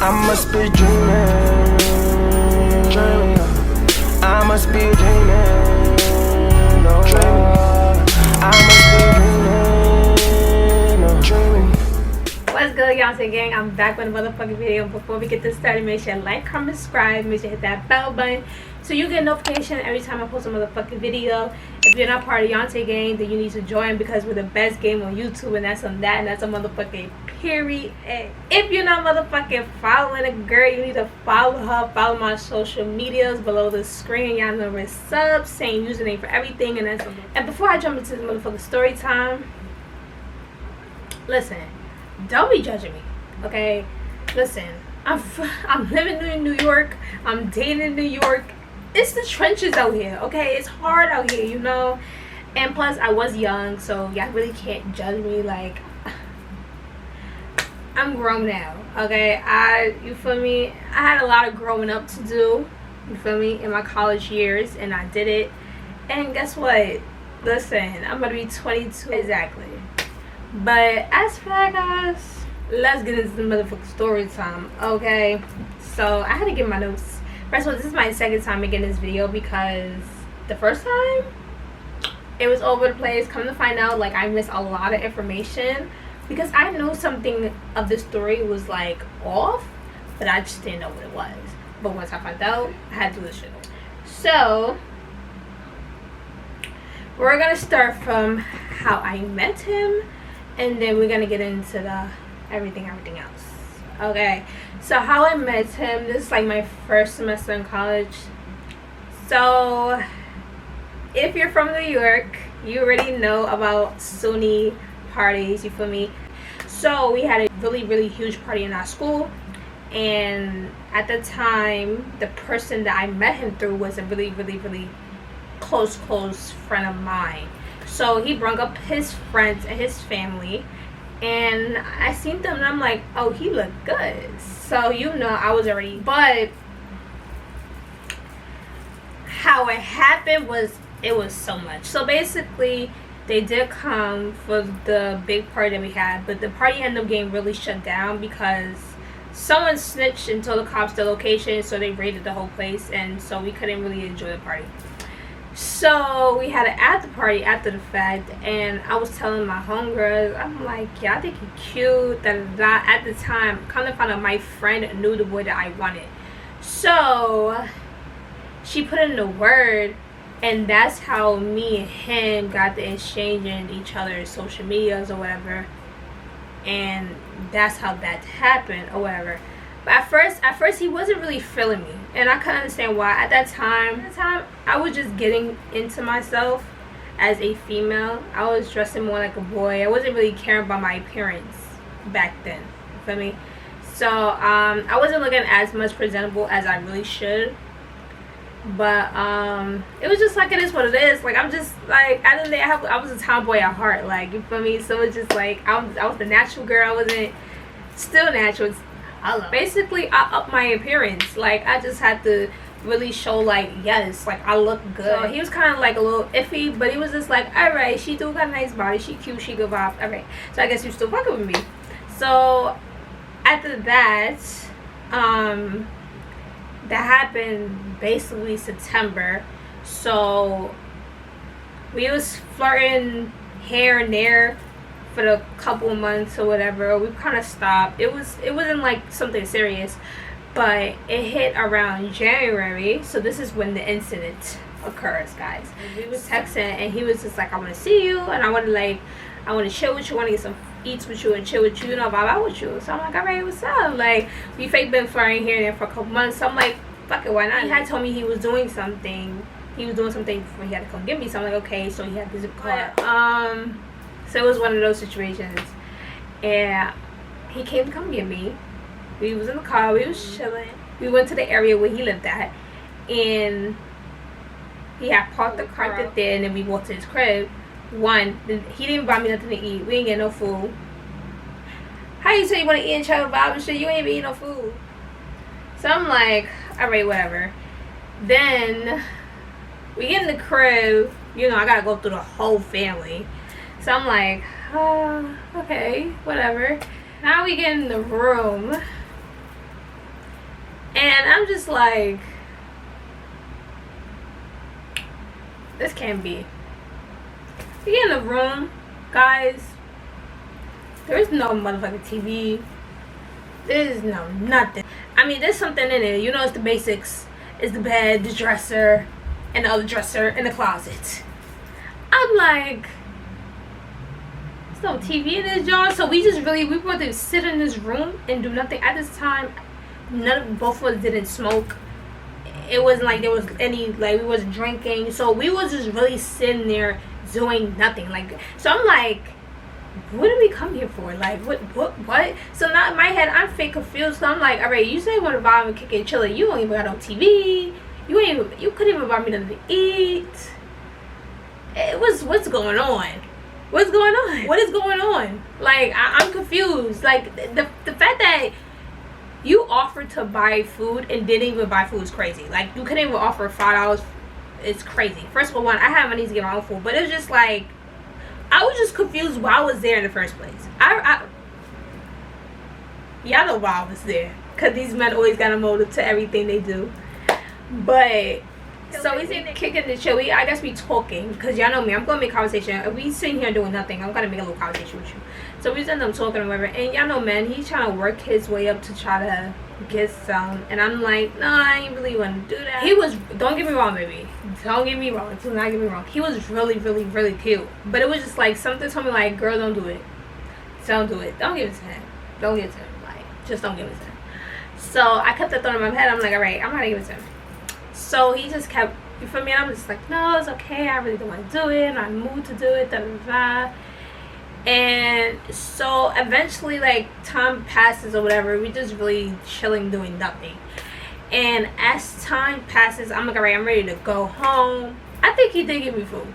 I must be dreaming, dreaming. I must be dreaming, no, dreaming. I must be dreaming, no, dreaming. What's good, YantaaGang? I'm back with a motherfucking video. Before we get this started, make sure you like, comment, subscribe. Make sure you hit that bell button so you get a notification every time I post a motherfucking video. If you're not part of YantaaGang, then you need to join because we're the best game on YouTube, and that's on that, and that's a motherfucking period. If you're not motherfucking following a girl, you need to follow her. Follow my social medias below the screen. Y'all know it's subs, same username for everything, and that's. And before I jump into this motherfucking story time, listen. Don't be judging me, okay? Listen, I'm living in New York. I'm dating in New York. It's the trenches out here, okay? It's hard out here, you know? And plus, I was young, so y'all really can't judge me. Like, I'm grown now, okay? You feel me? I had a lot of growing up to do, you feel me, in my college years, and I did it. And guess what? Listen, I'm gonna be 22 exactly. But as for that, guys, let's get into the motherfucking story time, okay? So I had to get my notes. First of all, this is my second time making this video because the first time it was over the place. Come to find out, like, I missed a lot of information because I know something of the story was like off, but I just didn't know what it was. But once I found out, I had to do this shit. So we're gonna start from how I met him, and then we're gonna get into the everything else. Okay, so how I met him, this is like my first semester in college. So if you're from New York, you already know about SUNY parties, you feel me? So we had a really huge party in our school, and at the time the person that I met him through was a really close friend of mine. So he brought up his friends and his family, and I seen them and I'm like, oh, he looked good. So, you know, I was already, but how it happened was, it was so much. So basically, they did come for the big party that we had, but the party ended up getting really shut down because someone snitched and told the cops the location, so they raided the whole place, and so we couldn't really enjoy the party. So we had an after party after the fact, and I was telling my homegirls, I'm like, yeah, I think he's cute, At the time, kind of found out my friend knew the boy that I wanted. So she put in the word, and that's how me and him got to exchanging each other's social medias or whatever. And that's how that happened or whatever. But at first he wasn't really feeling me, and I couldn't understand why. At that time I was just getting into myself as a female. I was dressing more like a boy. I wasn't really caring about my appearance back then, you feel me? So I wasn't looking as much presentable as I really should, but it was just like, it is what it is. Like, I'm just like, at the end of the day, I was a tomboy at heart, like, you feel me? So it's just like I was the natural girl. I wasn't still natural. Basically, I upped my appearance. Like, I just had to really show, like, yes, like, I look good. So he was kind of like a little iffy, but he was just like, all right, she do got a nice body, she cute, she good vibes, all right. So I guess you still fucking with me. So after that, that happened basically September. So we was flirting here and there for a couple months or whatever. We kind of stopped. It wasn't like something serious, but it hit around January. So this is when the incident occurs, guys. We was texting, and he was just like, I want to see you, and I want to chill with you, I want to get some eats with you and chill with you, you know, vibe out with you. So I'm like, all right, what's up? Like, we fake been flirting here and there for a couple months. So I'm like, fuck it, why not? He had told me he was doing something before he had to come get me. So I'm like, okay. So he had this car. So it was one of those situations, and he came to come get me. We was in the car, we was chilling. We went to the area where he lived at, and he had parked the car right there, and then we walked to his crib. He didn't buy me nothing to eat. We ain't get no food. How you say you want to eat and try to vibe and shit? You ain't even eat no food. So I'm like, alright, whatever. Then we get in the crib, you know, I gotta go through the whole family. So I'm like, okay, whatever. Now we get in the room. And I'm just like, this can't be. We get in the room, guys. There's no motherfucking TV. There's no nothing. I mean, there's something in it. You know, it's the basics. It's the bed, the dresser, and the other dresser, and the closet. I'm like, there's no TV in this joint. So we want to sit in this room and do nothing. At this time, both of us didn't smoke. It wasn't like there was any, like, we wasn't drinking. So we was just really sitting there doing nothing. Like, so I'm like, what did we come here for? Like, what? So now in my head, I'm fake confused. So I'm like, all right, you say you want to vibe and kick it, chill it. You don't even got no TV. You couldn't even buy me nothing to eat. What's going on? What's going on? What is going on? Like, I'm confused. Like, the fact that you offered to buy food and didn't even buy food is crazy. Like, you couldn't even offer $5. It's crazy. First of all, I had money to get my own food, but it was just like, I was just confused why I was there in the first place. Y'all know why I was there, because these men always got a motive to everything they do. But so we say kicking the chill. I guess we talking, because y'all know me. I'm gonna make conversation. If we sitting here doing nothing, I'm gonna make a little conversation with you. So we end up talking or whatever. And y'all know, man, he's trying to work his way up to try to get some. And I'm like, no, I ain't really want to do that. He was, don't get me wrong, baby. Don't get me wrong. Do not get me wrong. He was really, really, really cute. But it was just like something told me like, girl, don't do it. Don't do it. Don't give it to him. Don't give it to him. Like, just don't give it to him. So I kept that thought in my head. I'm like, all right, I'm not gonna give it to him. So he just kept, you feel me? And I'm just like, no, it's okay. I really don't want to do it. I'm not moved to do it. Da, da, da. And so eventually, like, time passes or whatever. We just really chilling, doing nothing. And as time passes, I'm like, all right, I'm ready to go home. I think he did give me food.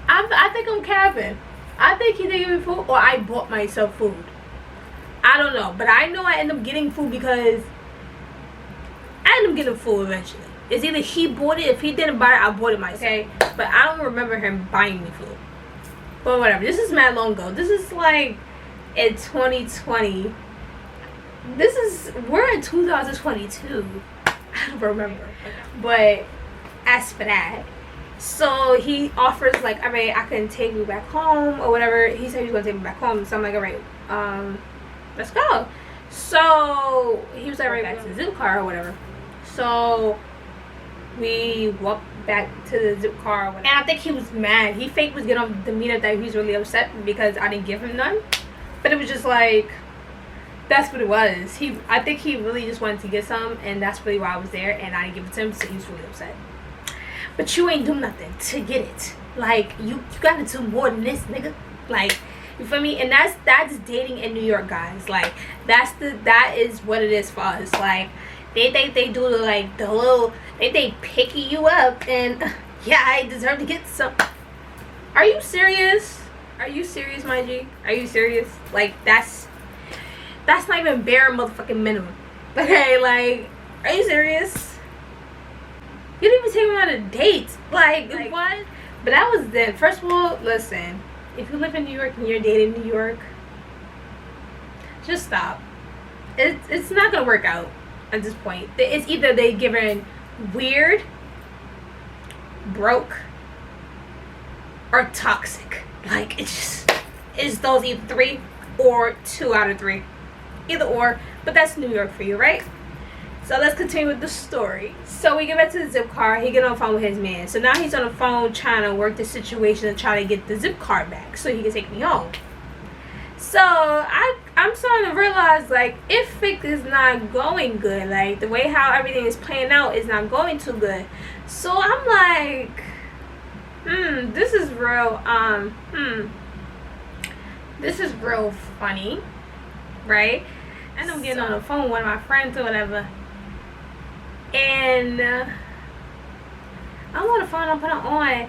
I think I'm capping. I think he did give me food, or I bought myself food. I don't know. But I know I ended up getting food because I ended up getting food eventually. It's either he bought it. If he didn't buy it, I bought it myself. Okay? But I don't remember him buying me food. But whatever. This is mad long ago. This is like in 2020. We're in 2022. I don't remember. But as for that, so he offers like, all right, I can take you back home or whatever. He said he was gonna take me back home. So I'm like, all right, let's go. So he was like, right back to the zip car or whatever. So we walked back to the zip car or whatever. And I think he was mad. He fake was getting off the demeanor that he was really upset because I didn't give him none. But it was just like, that's what it was. I think he really just wanted to get some, and that's really why I was there, and I didn't give it to him, so he was really upset. But you ain't do nothing to get it. Like, you gotta do more than this, nigga. Like, you feel me? And that's dating in New York, guys. Like, that is what it is for us. Like, they think they do like the little, they picky you up, and yeah, I deserve to get some. Are you serious? Are you serious, my G? Are you serious? Like, that's not even bare motherfucking minimum. Okay, like, are you serious? You didn't even take me on a date. Like what? But that was then. First of all, listen, if you live in New York and you're dating New York, just stop. It's not gonna work out at this point. It's either they giving weird, broke, or toxic. Like, it's those either 3 or 2 out of 3. Either or, but that's New York for you, right? So let's continue with the story. So we get back to the zip car. He get on the phone with his man. So now he's on the phone trying to work the situation and try to get the zip car back so he can take me home. So I'm starting to realize, like, if it is not going good, like the way how everything is playing out is not going too good. So I'm like, this is real, this is real funny, right? And I'm getting on the phone with one of my friends or whatever, and I'm on the phone, I'm putting on.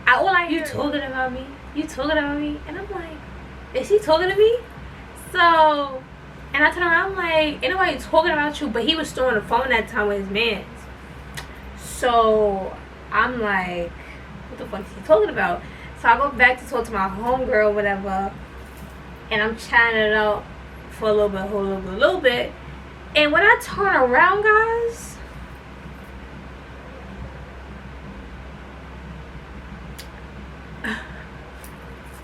All I hear, you talking about me? You talking about me? And I'm like, is he talking to me? So, and I turn around, I'm like, ain't nobody talking about you. But he was still on the phone that time with his mans. So I'm like, what the fuck is he talking about? So I go back to talk to my homegirl or whatever, and I'm chatting it up for a little bit. And when I turn around, guys,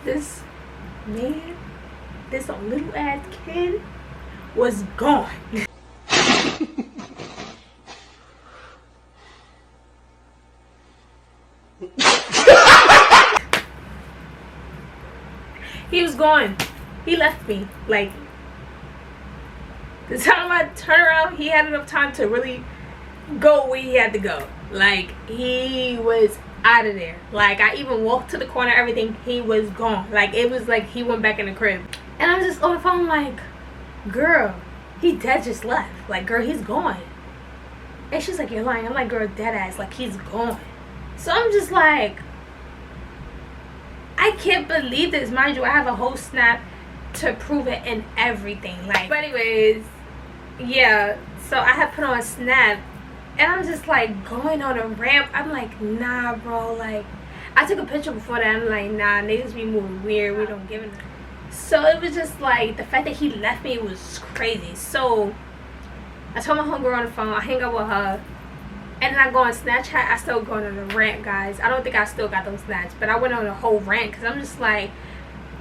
this man, this little ass kid was gone. He was gone. He left me. Like, the time I turned around, he had enough time to really go where he had to go. Like, he was out of there. Like, I even walked to the corner, everything, he was gone. Like, it was like he went back in the crib. And I'm just on the phone like, girl, he dead just left. Like, girl, he's gone. And she's like, you're lying. I'm like, girl, dead ass. Like, he's gone. So I'm just like, I can't believe this. Mind you, I have a whole snap to prove it and everything. Like, but anyways, yeah. So I had put on a snap, and I'm just like going on a ramp. I'm like, nah, bro. Like, I took a picture before that. I'm like, nah, niggas be moving weird. We don't give a. So it was just like the fact that he left me was crazy. So I told my homegirl on the phone. I hang up with her. And then I go on Snapchat. I still going on a rant, guys. I don't think I still got those snaps, but I went on a whole rant because I'm just like,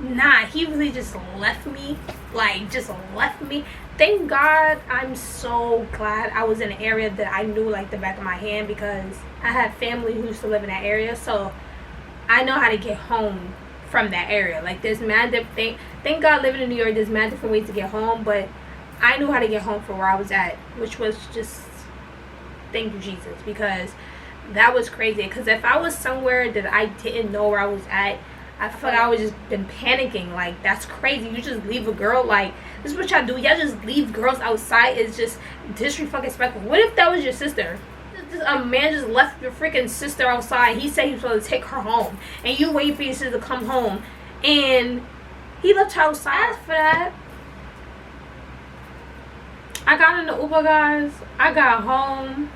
nah, he really just left me. Like, just left me. Thank God, I'm so glad I was in an area that I knew like the back of my hand, because I had family who used to live in that area, so I know how to get home from that area. Like, there's mad different. Thank God, living in New York, there's mad different ways to get home, but I knew how to get home from where I was at, which was just, thank you, Jesus, because that was crazy. Because if I was somewhere that I didn't know where I was at, I feel like I would just been panicking. Like, that's crazy. You just leave a girl. Like, this is what y'all do. Y'all just leave girls outside. It's just disrespectful. What if that was your sister? A man just left your freaking sister outside. He said he was supposed to take her home, and you wait for your sister to come home, and he left her outside. For that, I got in the Uber, guys. I got home.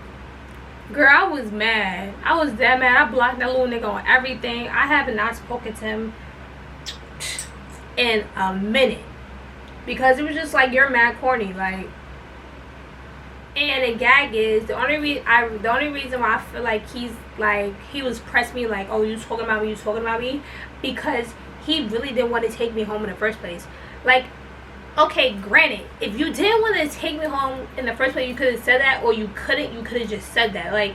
Girl, I was mad. I was that mad. I blocked that little nigga on everything. I have not spoken to him in a minute, because it was just like, you're mad corny. Like, and the gag is, the only reason why I feel like he was pressing me like, oh, you talking about me, because he really didn't want to take me home in the first place. Like, okay, granted, if you didn't want to take me home in the first place, you could have said that, or you could have just said that. Like,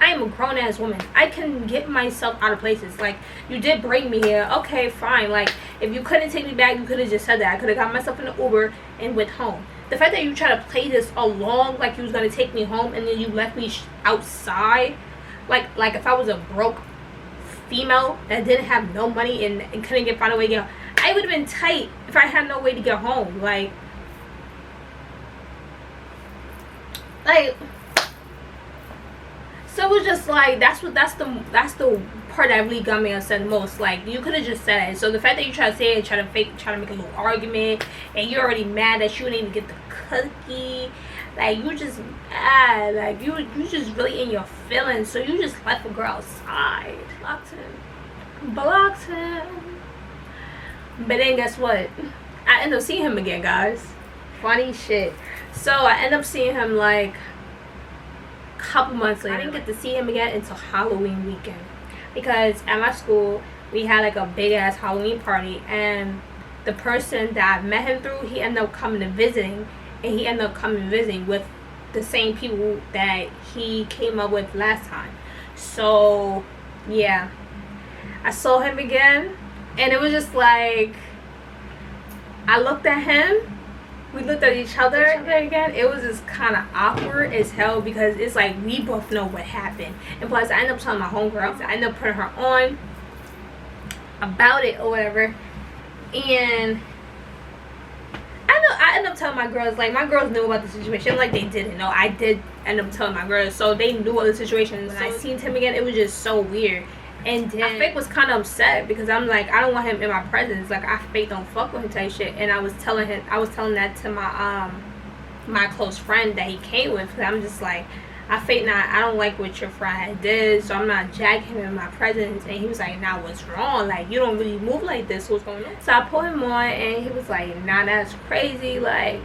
I am a grown-ass woman. I can get myself out of places. Like, you did bring me here. Okay, fine. Like, if you couldn't take me back, you could have just said that. I could have got myself in the Uber and went home. The fact that you try to play this along like you was going to take me home, and then you left me outside. Like if I was a broke female that didn't have no money and couldn't find a way to get home, I would have been tight if I had no way to get home. Like, so it was just like, that's the part that really got me upset the most. Like, you could have just said it. So the fact that you try to say it, try to make a little argument, and you're already mad that you didn't even get the cookie. Like, you just mad. Like, you just really in your feelings. So you just left a girl outside. Blocked him. But then guess what? I end up seeing him again, guys. Funny shit. So I end up seeing him like a couple months later. I didn't get to see him again until Halloween weekend, because at my school we had like a big ass Halloween party, and the person that I met him through, he ended up coming and visiting, and he ended up coming and visiting with the same people that he came up with last time. So yeah, I saw him again, and it was just like, I looked at him, we looked at each other again. It was just kind of awkward as hell, because it's like, we both know what happened. And plus, I ended up telling my homegirl, I ended up putting her on about it or whatever. And I ended up telling my girls, like, my girls knew about the situation. Like, they didn't know. I did end up telling my girls, so they knew about the situation. When I seen him again, it was just so weird. And then I fake was kind of upset, because I'm like, I don't want him in my presence. Like, I fake don't fuck with him type shit. And I was telling that to my my close friend that he came with. Cause I'm just like, I don't like what your friend did, so I'm not jacking him in my presence. And he was like, nah, what's wrong? Like, you don't really move like this. What's going on? So I put him on, and he was like, nah, that's crazy. Like,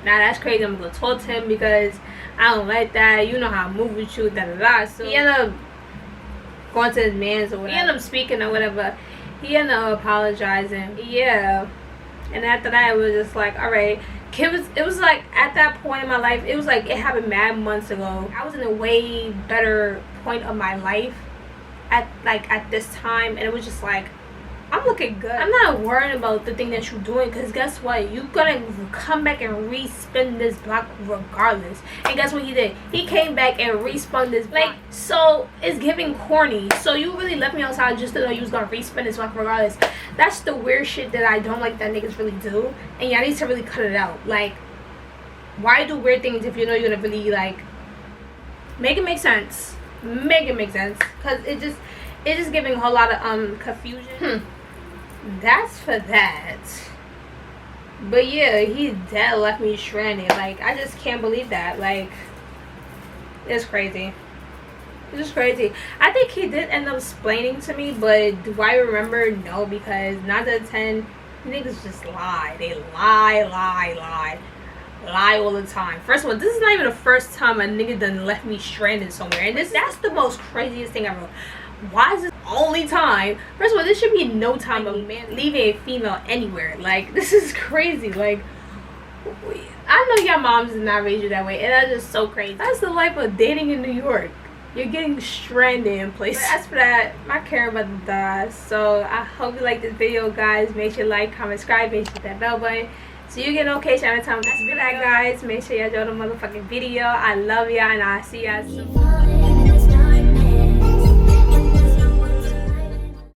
Nah, that's crazy. I'm gonna talk to him because I don't like that. You know how I move with you, da da da. So he ended up going to his man's or whatever. He ended up speaking or whatever. He ended up apologizing. Yeah. And after that, it was just like, all right. It was like at that point in my life, it was like it happened mad months ago. I was in a way better point of my life at this time, and it was just like, I'm looking good. I'm not worried about the thing that you're doing, because guess what? You're gonna come back and respin this block regardless. And guess what he did? He came back and respun this block. Like, so it's giving corny. So you really left me outside just to know you was gonna respin this block regardless. That's the weird shit that I don't like that niggas really do. And y'all need to really cut it out. Like, why do weird things if you know you're gonna really, like, make it make sense? Make it make sense. Because it's just giving a whole lot of confusion. That's for that. But yeah, he dead left me stranded. Like, I just can't believe that. Like, it's crazy. It's just crazy. I think he did end up explaining to me, but do I remember? No, because 9 out of 10 niggas just lie. They lie all the time. First of all, this is not even the first time a nigga done left me stranded somewhere, and that's the most craziest thing ever. Why is this only time? First of all, this should be no time of man leaving a female anywhere. Like, this is crazy. Like, I know your moms did not raise you that way, and that's just so crazy. That's the life of dating in New York. You're getting stranded in places. But as for that, my care about to die. So I hope you like this video, guys. Make sure you like, comment, subscribe, make sure you hit that bell button so you get notification every time. That's for that, guys. Make sure y'all enjoy the motherfucking video. I love y'all, and I'll see y'all soon.